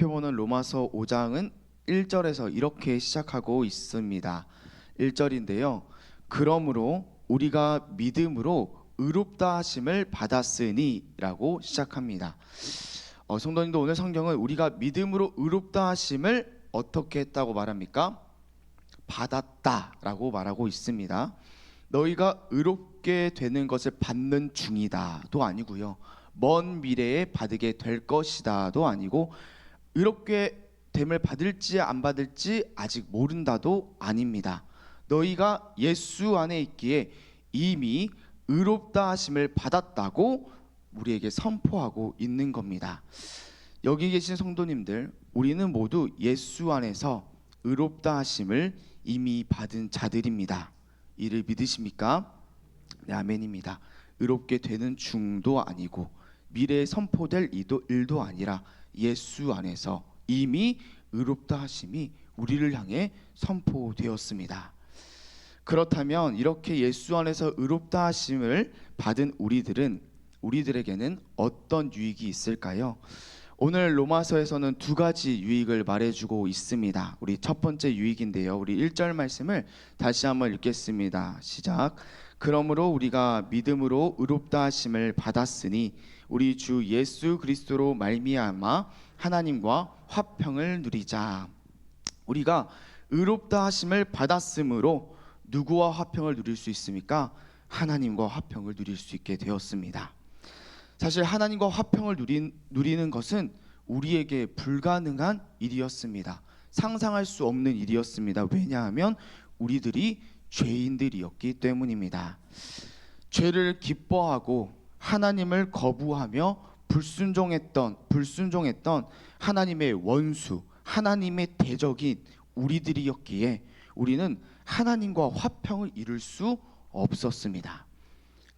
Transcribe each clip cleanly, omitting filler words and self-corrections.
보는 로마서 5장은 1절에서 이렇게 시작하고 있습니다. 1절인데요. 그러므로 우리가 믿음으로 의롭다 하심을 받았으니 라고 시작합니다. 성도님도 오늘 성경은 우리가 믿음으로 의롭다 하심을 어떻게 했다고 말합니까? 받았다라고 말하고 있습니다. 너희가 의롭게 되는 것을 받는 중이다도 아니고요. 먼 미래에 받게 될 것이다도 아니고 의롭게 됨을 받을지 안 받을지 아직 모른다도 아닙니다. 너희가 예수 안에 있기에 이미 의롭다 하심을 받았다고 우리에게 선포하고 있는 겁니다. 여기 계신 성도님들, 우리는 모두 예수 안에서 의롭다 하심을 이미 받은 자들입니다. 이를 믿으십니까? 네, 아멘입니다. 의롭게 되는 중도 아니고 미래에 선포될 일도 아니라 예수 안에서 이미 의롭다 하심이 우리를 향해 선포되었습니다. 그렇다면 이렇게 예수 안에서 의롭다 하심을 받은 우리들에게는 어떤 유익이 있을까요? 오늘 로마서에서는 두 가지 유익을 말해주고 있습니다. 우리 첫 번째 유익인데요. 우리 1절 말씀을 다시 한번 읽겠습니다. 시작. 그러므로 우리가 믿음으로 의롭다 하심을 받았으니 우리 주 예수 그리스도로 말미암아 하나님과 화평을 누리자. 우리가 의롭다 하심을 받았으므로 누구와 화평을 누릴 수 있습니까? 하나님과 화평을 누릴 수 있게 되었습니다. 사실 하나님과 화평을 누리는 것은 우리에게 불가능한 일이었습니다. 상상할 수 없는 일이었습니다. 왜냐하면 우리들이 죄인들이었기 때문입니다. 죄를 기뻐하고 하나님을 거부하며 불순종했던 하나님의 원수, 하나님의 대적인 우리들이었기에 우리는 하나님과 화평을 이룰 수 없었습니다.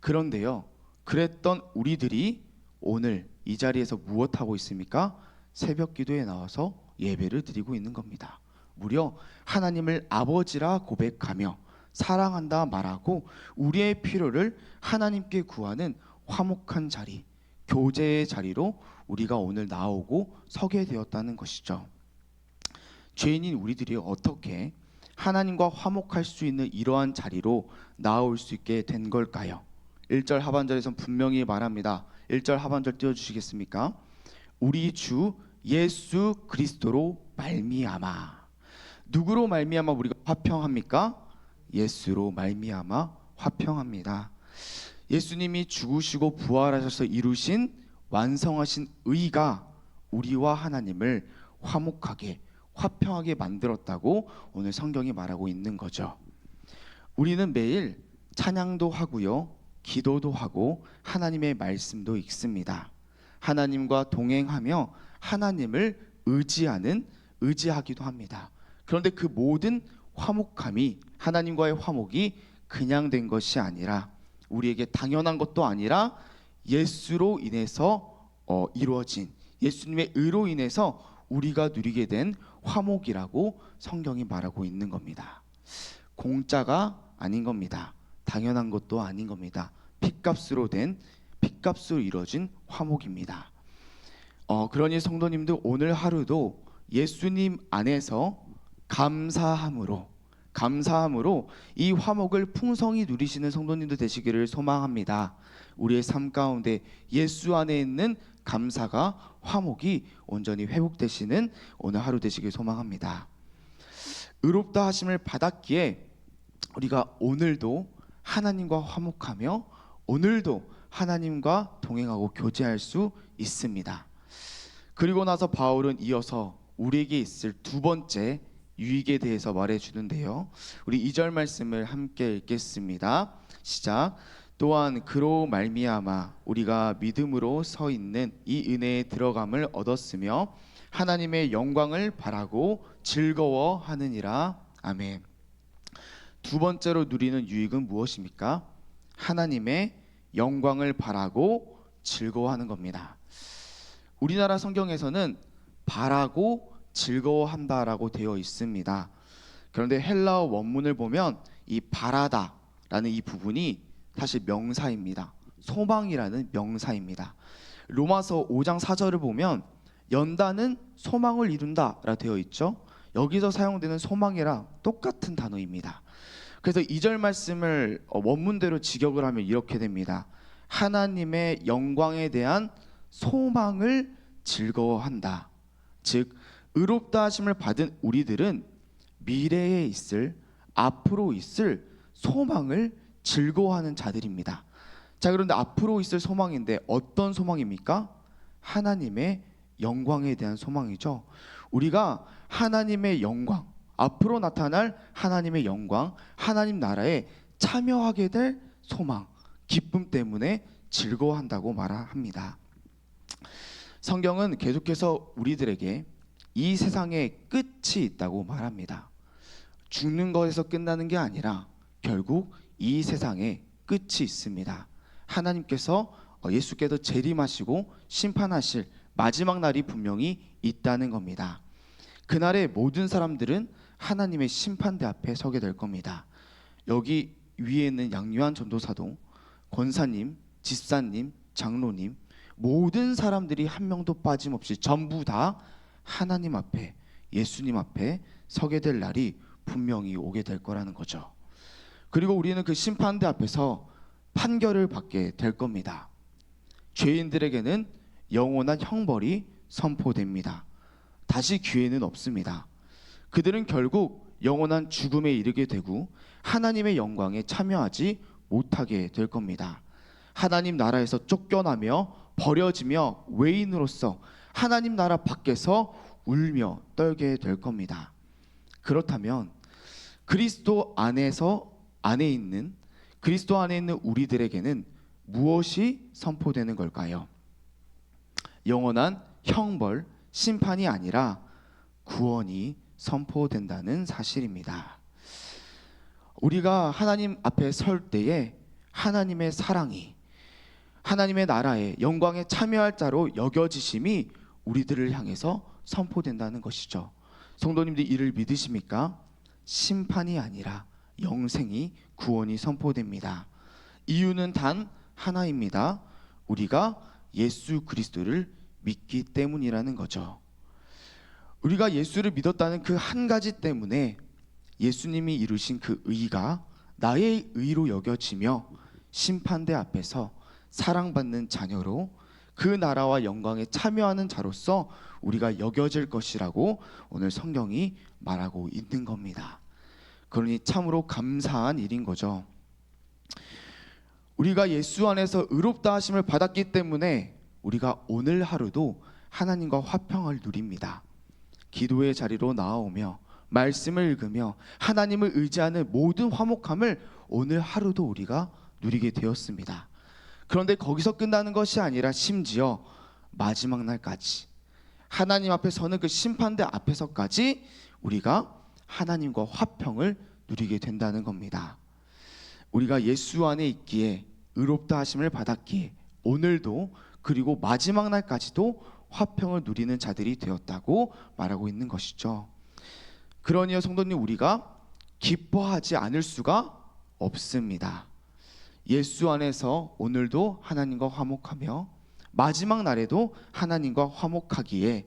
그런데요, 그랬던 우리들이 오늘 이 자리에서 무엇하고 있습니까? 새벽 기도에 나와서 예배를 드리고 있는 겁니다. 무려 하나님을 아버지라 고백하며 사랑한다 말하고 우리의 필요를 하나님께 구하는 화목한 자리, 교제의 자리로 우리가 오늘 나오고 서게 되었다는 것이죠. 죄인인 우리들이 어떻게 하나님과 화목할 수 있는 이러한 자리로 나올 수 있게 된 걸까요? 1절 하반절에선 분명히 말합니다. 1절 하반절 띄워주시겠습니까? 우리 주 예수 그리스도로 말미암아. 누구로 말미암아 우리가 화평합니까? 예수로 말미암아 화평합니다. 예수님이 죽으시고 부활하셔서 이루신 완성하신 의가 우리와 하나님을 화평하게 만들었다고 오늘 성경이 말하고 있는 거죠. 우리는 매일 찬양도 하고요, 기도도 하고 하나님의 말씀도 읽습니다. 하나님과 동행하며 하나님을 의지하기도 합니다. 그런데 그 모든 화목함이, 하나님과의 화목이 그냥 된 것이 아니라, 우리에게 당연한 것도 아니라 예수로 인해서 이루어진, 예수님의 의로 인해서 우리가 누리게 된 화목이라고 성경이 말하고 있는 겁니다. 공짜가 아닌 겁니다. 당연한 것도 아닌 겁니다. 핏값으로 이루어진 화목입니다. 그러니 성도님들, 오늘 하루도 예수님 안에서 감사함으로 이 화목을 풍성히 누리시는 성도님들 되시기를 소망합니다. 우리의 삶 가운데 예수 안에 있는 감사가, 화목이 온전히 회복되시는 오늘 하루 되시길 소망합니다. 의롭다 하심을 받았기에 우리가 오늘도 하나님과 화목하며 오늘도 하나님과 동행하고 교제할 수 있습니다. 그리고 나서 바울은 이어서 우리에게 있을 두 번째 유익에 대해서 말해주는데요. 우리 2절 말씀을 함께 읽겠습니다. 시작. 또한 그로 말미암아 우리가 믿음으로 서 있는 이 은혜에 들어감을 얻었으며 하나님의 영광을 바라고 즐거워하느니라. 아멘. 두 번째로 누리는 유익은 무엇입니까? 하나님의 영광을 바라고 즐거워하는 겁니다. 우리나라 성경에서는 바라고 즐거워한다라고 되어 있습니다. 그런데 헬라어 원문을 보면 이 바라다라는 이 부분이 사실 명사입니다. 소망이라는 명사입니다. 로마서 5장 4절을 보면 연다는 소망을 이룬다라 되어 있죠. 여기서 사용되는 소망이랑 똑같은 단어입니다. 그래서 2절 말씀을 원문대로 직역을 하면 이렇게 됩니다. 하나님의 영광에 대한 소망을 즐거워한다. 즉 의롭다 하심을 받은 우리들은 미래에 있을, 앞으로 있을 소망을 즐거워하는 자들입니다. 자, 그런데 앞으로 있을 소망인데 어떤 소망입니까? 하나님의 영광에 대한 소망이죠. 우리가 하나님의 영광, 앞으로 나타날 하나님의 영광, 하나님 나라에 참여하게 될 소망, 기쁨 때문에 즐거워한다고 말합니다. 성경은 계속해서 우리들에게 이 세상에 끝이 있다고 말합니다. 죽는 것에서 끝나는 게 아니라 결국 이 세상에 끝이 있습니다. 하나님께서 예수께서 재림하시고 심판하실 마지막 날이 분명히 있다는 겁니다. 그날에 모든 사람들은 하나님의 심판대 앞에 서게 될 겁니다. 여기 위에 있는 양요한 전도사도, 권사님, 집사님, 장로님, 모든 사람들이 한 명도 빠짐없이 전부 다 하나님 앞에, 예수님 앞에 서게 될 날이 분명히 오게 될 거라는 거죠. 그리고 우리는 그 심판대 앞에서 판결을 받게 될 겁니다. 죄인들에게는 영원한 형벌이 선포됩니다. 다시 기회는 없습니다. 그들은 결국 영원한 죽음에 이르게 되고 하나님의 영광에 참여하지 못하게 될 겁니다. 하나님 나라에서 쫓겨나며 버려지며 외인으로서 하나님 나라 밖에서 울며 떨게 될 겁니다. 그렇다면 그리스도 안에 있는 우리들에게는 무엇이 선포되는 걸까요? 영원한 형벌, 심판이 아니라 구원이 선포된다는 사실입니다. 우리가 하나님 앞에 설 때에 하나님의 사랑이, 하나님의 나라에 영광에 참여할 자로 여겨지심이 우리들을 향해서 선포된다는 것이죠. 성도님들 이를 믿으십니까? 심판이 아니라 영생이, 구원이 선포됩니다. 이유는 단 하나입니다. 우리가 예수 그리스도를 믿기 때문이라는 거죠. 우리가 예수를 믿었다는 그 한 가지 때문에 예수님이 이루신 그 의가 나의 의로 여겨지며 심판대 앞에서 사랑받는 자녀로 그 나라와 영광에 참여하는 자로서 우리가 여겨질 것이라고 오늘 성경이 말하고 있는 겁니다. 그러니 참으로 감사한 일인 거죠. 우리가 예수 안에서 의롭다 하심을 받았기 때문에 우리가 오늘 하루도 하나님과 화평을 누립니다. 기도의 자리로 나아오며 말씀을 읽으며 하나님을 의지하는 모든 화목함을 오늘 하루도 우리가 누리게 되었습니다. 그런데 거기서 끝나는 것이 아니라 심지어 마지막 날까지 하나님 앞에 서는 그 심판대 앞에서까지 우리가 하나님과 화평을 누리게 된다는 겁니다. 우리가 예수 안에 있기에 의롭다 하심을 받았기에 오늘도 그리고 마지막 날까지도 화평을 누리는 자들이 되었다고 말하고 있는 것이죠. 그러니요 성도님, 우리가 기뻐하지 않을 수가 없습니다. 예수 안에서 오늘도 하나님과 화목하며 마지막 날에도 하나님과 화목하기에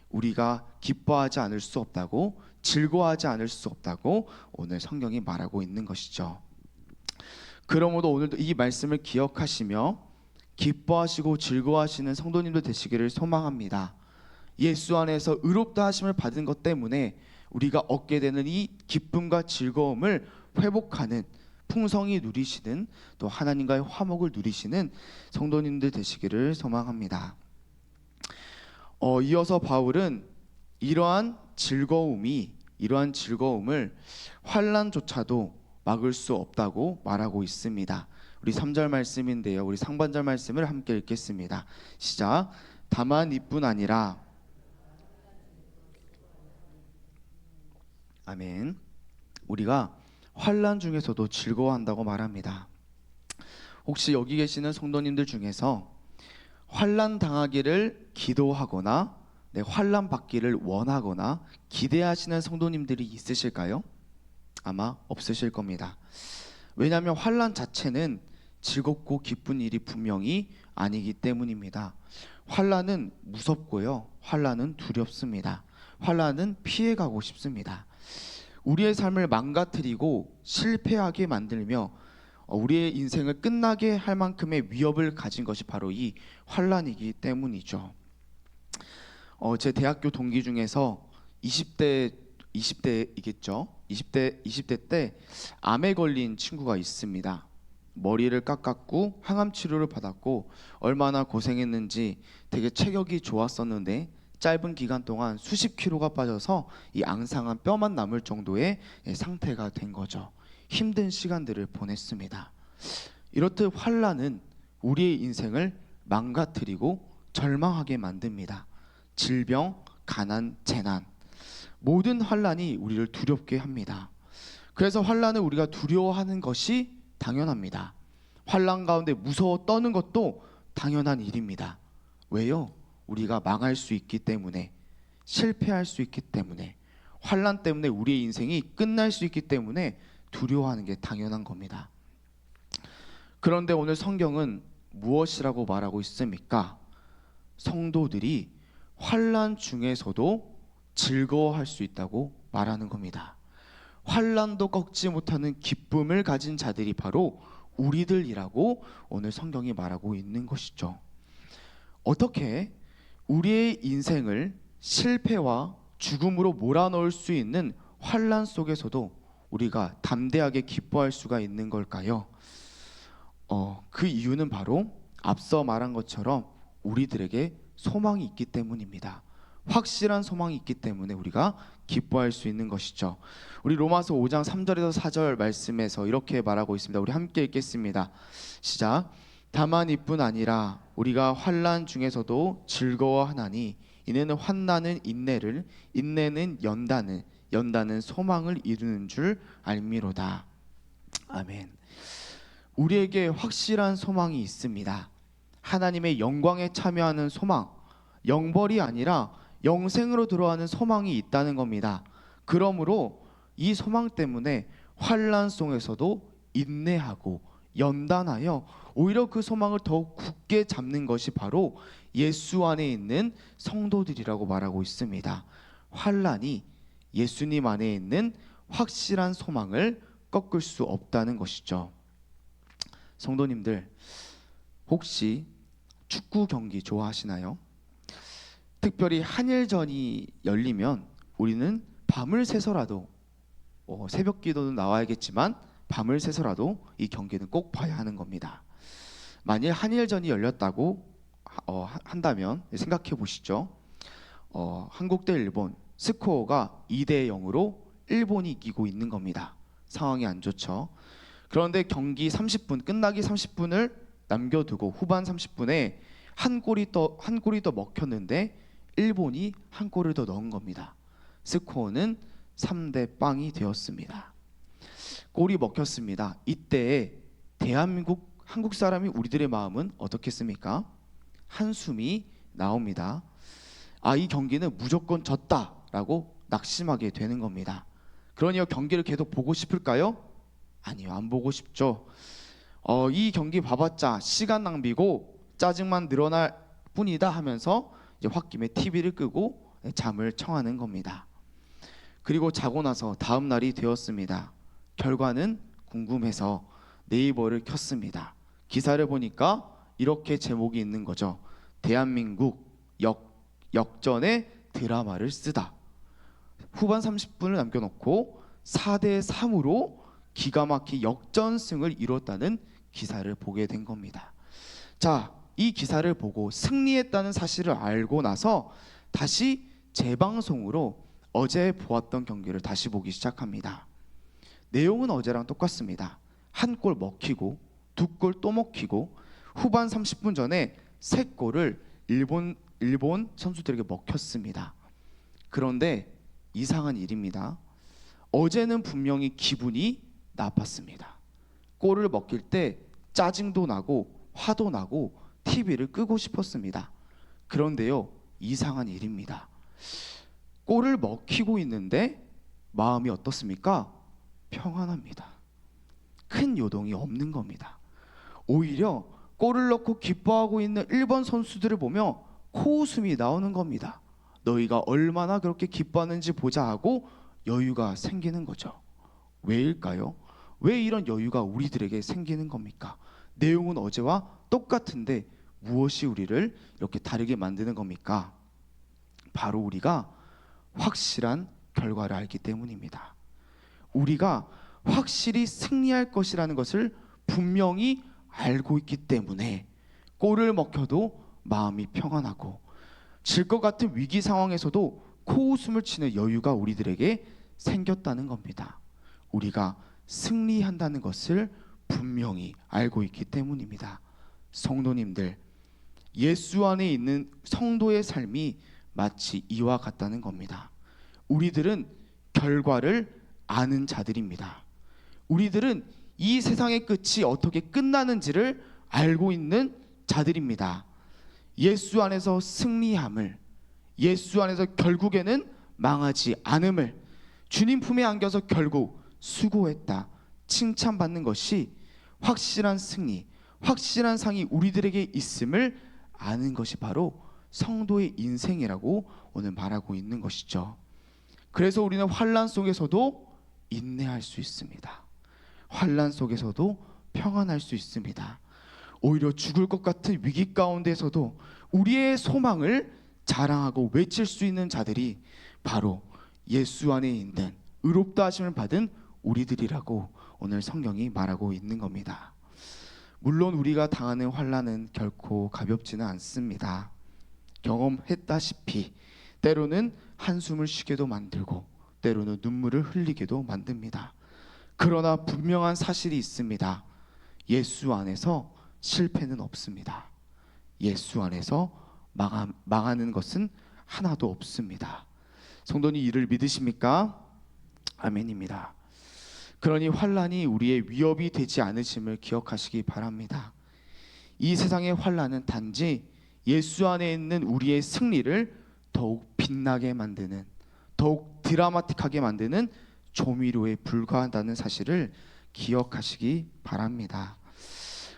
우리가 기뻐하지 않을 수 없다고, 즐거워하지 않을 수 없다고 오늘 성경이 말하고 있는 것이죠. 그러므로 오늘도 이 말씀을 기억하시며 기뻐하시고 즐거워하시는 성도님들 되시기를 소망합니다. 예수 안에서 의롭다 하심을 받은 것 때문에 우리가 얻게 되는 이 기쁨과 즐거움을 회복하는, 풍성히 누리시는, 또 하나님과의 화목을 누리시는 성도님들 되시기를 소망합니다. 이어서 바울은 이러한 즐거움을 환난조차도 막을 수 없다고 말하고 있습니다. 우리 3절 말씀인데요, 우리 상반절 말씀을 함께 읽겠습니다. 시작. 다만 이뿐 아니라, 아멘. 우리가 환난 중에서도 즐거워한다고 말합니다. 혹시 여기 계시는 성도님들 중에서 환난 당하기를 기도하거나 환난 받기를 원하거나 기대하시는 성도님들이 있으실까요? 아마 없으실 겁니다. 왜냐하면 환난 자체는 즐겁고 기쁜 일이 분명히 아니기 때문입니다. 환난은 무섭고요. 환난은 두렵습니다. 환난은 피해가고 싶습니다. 우리의 삶을 망가뜨리고 실패하게 만들며 우리의 인생을 끝나게 할 만큼의 위협을 가진 것이 바로 이 환난이기 때문이죠. 제 대학교 동기 중에서 20대이겠죠. 20대 때 암에 걸린 친구가 있습니다. 머리를 깎았고 항암 치료를 받았고 얼마나 고생했는지 되게 체격이 좋았었는데 짧은 기간 동안 수십 킬로가 빠져서 이 앙상한 뼈만 남을 정도의 상태가 된 거죠. 힘든 시간들을 보냈습니다. 이렇듯 환난은 우리의 인생을 망가뜨리고 절망하게 만듭니다. 질병, 가난, 재난, 모든 환난이 우리를 두렵게 합니다. 그래서 환난을 우리가 두려워하는 것이 당연합니다. 환난 가운데 무서워 떠는 것도 당연한 일입니다. 왜요? 우리가 망할 수 있기 때문에, 실패할 수 있기 때문에, 환난 때문에 우리의 인생이 끝날 수 있기 때문에 두려워하는 게 당연한 겁니다. 그런데 오늘 성경은 무엇이라고 말하고 있습니까? 성도들이 환난 중에서도 즐거워할 수 있다고 말하는 겁니다. 환난도 꺾지 못하는 기쁨을 가진 자들이 바로 우리들이라고 오늘 성경이 말하고 있는 것이죠. 어떻게 우리의 인생을 실패와 죽음으로 몰아넣을 수 있는 환난 속에서도 우리가 담대하게 기뻐할 수가 있는 걸까요? 그 이유는 바로 앞서 말한 것처럼 우리들에게 소망이 있기 때문입니다. 확실한 소망이 있기 때문에 우리가 기뻐할 수 있는 것이죠. 우리 로마서 5장 3절에서 4절 말씀에서 이렇게 말하고 있습니다. 우리 함께 읽겠습니다. 시작. 다만 이뿐 아니라 우리가 환난 중에서도 즐거워하나니 이는 환난은 인내를, 인내는 연단을, 연단은 소망을 이루는 줄 알미로다. 아멘. 우리에게 확실한 소망이 있습니다. 하나님의 영광에 참여하는 소망, 영벌이 아니라 영생으로 들어가는 소망이 있다는 겁니다. 그러므로 이 소망 때문에 환난 속에서도 인내하고 연단하여 오히려 그 소망을 더욱 굳게 잡는 것이 바로 예수 안에 있는 성도들이라고 말하고 있습니다. 환난이 예수님 안에 있는 확실한 소망을 꺾을 수 없다는 것이죠. 성도님들, 혹시 축구 경기 좋아하시나요? 특별히 한일전이 열리면 우리는 밤을 새서라도 새벽 기도는 나와야겠지만 밤을 새서라도 이 경기는 꼭 봐야 하는 겁니다. 만일 한일전이 열렸다고 한다면 생각해 보시죠. 한국 대 일본 스코어가 2대 0으로 일본이 이기고 있는 겁니다. 상황이 안 좋죠. 그런데 경기 30분 끝나기 30분을 남겨두고 후반 30분에 한 골이 더 먹혔는데 일본이 한 골을 더 넣은 겁니다. 스코어는 3대 0이 되었습니다. 골이 먹혔습니다. 이때 대한민국 한국 사람이 우리들의 마음은 어떻겠습니까? 한숨이 나옵니다. 이 경기는 무조건 졌다라고 낙심하게 되는 겁니다. 그러니 경기를 계속 보고 싶을까요? 아니요, 안 보고 싶죠. 이 경기 봐봤자 시간 낭비고 짜증만 늘어날 뿐이다 하면서 이제 홧김에 TV를 끄고 잠을 청하는 겁니다. 그리고 자고 나서 다음 날이 되었습니다. 결과는 궁금해서 네이버를 켰습니다. 기사를 보니까 이렇게 제목이 있는 거죠. 대한민국 역전의 드라마를 쓰다. 후반 30분을 남겨놓고 4대 3으로 기가 막힌 역전승을 이뤘다는 기사를 보게 된 겁니다. 자, 이 기사를 보고 승리했다는 사실을 알고 나서 다시 재방송으로 어제 보았던 경기를 다시 보기 시작합니다. 내용은 어제랑 똑같습니다. 한 골 먹히고 두 골 또 먹히고 후반 30분 전에 세 골을 일본 선수들에게 먹혔습니다. 그런데 이상한 일입니다. 어제는 분명히 기분이 나빴습니다. 골을 먹힐 때 짜증도 나고 화도 나고 TV를 끄고 싶었습니다. 그런데요, 이상한 일입니다. 골을 먹히고 있는데 마음이 어떻습니까? 평안합니다. 큰 요동이 없는 겁니다. 오히려 골을 넣고 기뻐하고 있는 일본 선수들을 보며 코웃음이 나오는 겁니다. 너희가 얼마나 그렇게 기뻐하는지 보자 하고 여유가 생기는 거죠. 왜일까요? 왜 이런 여유가 우리들에게 생기는 겁니까? 내용은 어제와 똑같은데 무엇이 우리를 이렇게 다르게 만드는 겁니까? 바로 우리가 확실한 결과를 알기 때문입니다. 우리가 확실히 승리할 것이라는 것을 분명히 알고 있기 때문에 꼴을 먹혀도 마음이 평안하고 질 것 같은 위기 상황에서도 코웃음을 치는 여유가 우리들에게 생겼다는 겁니다. 우리가 승리한다는 것을 분명히 알고 있기 때문입니다. 성도님들, 예수 안에 있는 성도의 삶이 마치 이와 같다는 겁니다. 우리들은 결과를 아는 자들입니다. 우리들은 이 세상의 끝이 어떻게 끝나는지를 알고 있는 자들입니다. 예수 안에서 승리함을, 예수 안에서 결국에는 망하지 않음을, 주님 품에 안겨서 결국 수고했다 칭찬받는 것이 확실한 승리, 확실한 상이 우리들에게 있음을 아는 것이 바로 성도의 인생이라고 오늘 말하고 있는 것이죠. 그래서 우리는 환난 속에서도 인내할 수 있습니다. 환난 속에서도 평안할 수 있습니다. 오히려 죽을 것 같은 위기 가운데서도 우리의 소망을 자랑하고 외칠 수 있는 자들이 바로 예수 안에 있는 의롭다 하심을 받은 우리들이라고 오늘 성경이 말하고 있는 겁니다. 물론 우리가 당하는 환난은 결코 가볍지는 않습니다. 경험했다시피 때로는 한숨을 쉬게도 만들고 때로는 눈물을 흘리게도 만듭니다. 그러나 분명한 사실이 있습니다. 예수 안에서 실패는 없습니다. 예수 안에서 망하는 것은 하나도 없습니다. 성도님 이를 믿으십니까? 아멘입니다. 그러니 환난이 우리의 위협이 되지 않으심을 기억하시기 바랍니다. 이 세상의 환난은 단지 예수 안에 있는 우리의 승리를 더욱 빛나게 만드는, 더욱 드라마틱하게 만드는 조미료에 불과하다는 사실을 기억하시기 바랍니다.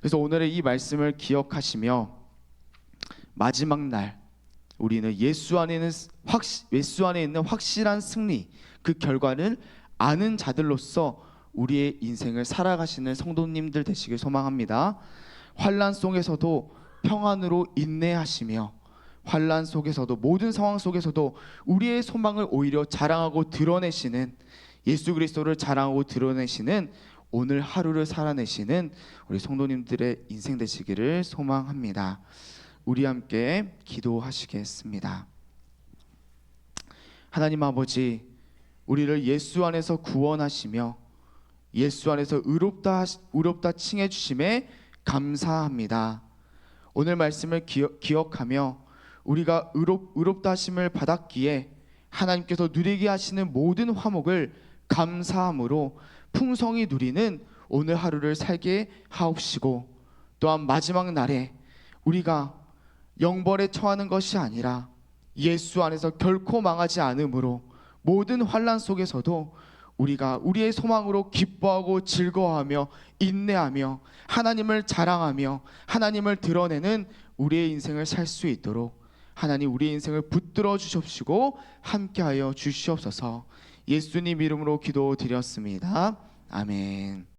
그래서 오늘의 이 말씀을 기억하시며 마지막 날 우리는 예수 안에 있는 확실한 승리, 그 결과를 아는 자들로서 우리의 인생을 살아가시는 성도님들 되시길 소망합니다. 환난 속에서도 평안으로 인내하시며 환난 속에서도 모든 상황 속에서도 우리의 소망을 오히려 자랑하고 드러내시는, 예수 그리스도를 자랑하고 드러내시는 오늘 하루를 살아내시는 우리 성도님들의 인생 되시기를 소망합니다. 우리 함께 기도하시겠습니다. 하나님 아버지, 우리를 예수 안에서 구원하시며 예수 안에서 의롭다 칭해 주심에 감사합니다. 오늘 말씀을 기억하며 우리가 의롭다 하심을 받았기에 하나님께서 누리게 하시는 모든 화목을 감사함으로 풍성히 누리는 오늘 하루를 살게 하옵시고, 또한 마지막 날에 우리가 영벌에 처하는 것이 아니라 예수 안에서 결코 망하지 않으므로 모든 환난 속에서도 우리가 우리의 소망으로 기뻐하고 즐거워하며 인내하며 하나님을 자랑하며 하나님을 드러내는 우리의 인생을 살 수 있도록 하나님 우리의 인생을 붙들어 주십시고 함께하여 주시옵소서. 예수님 이름으로 기도드렸습니다. 아멘.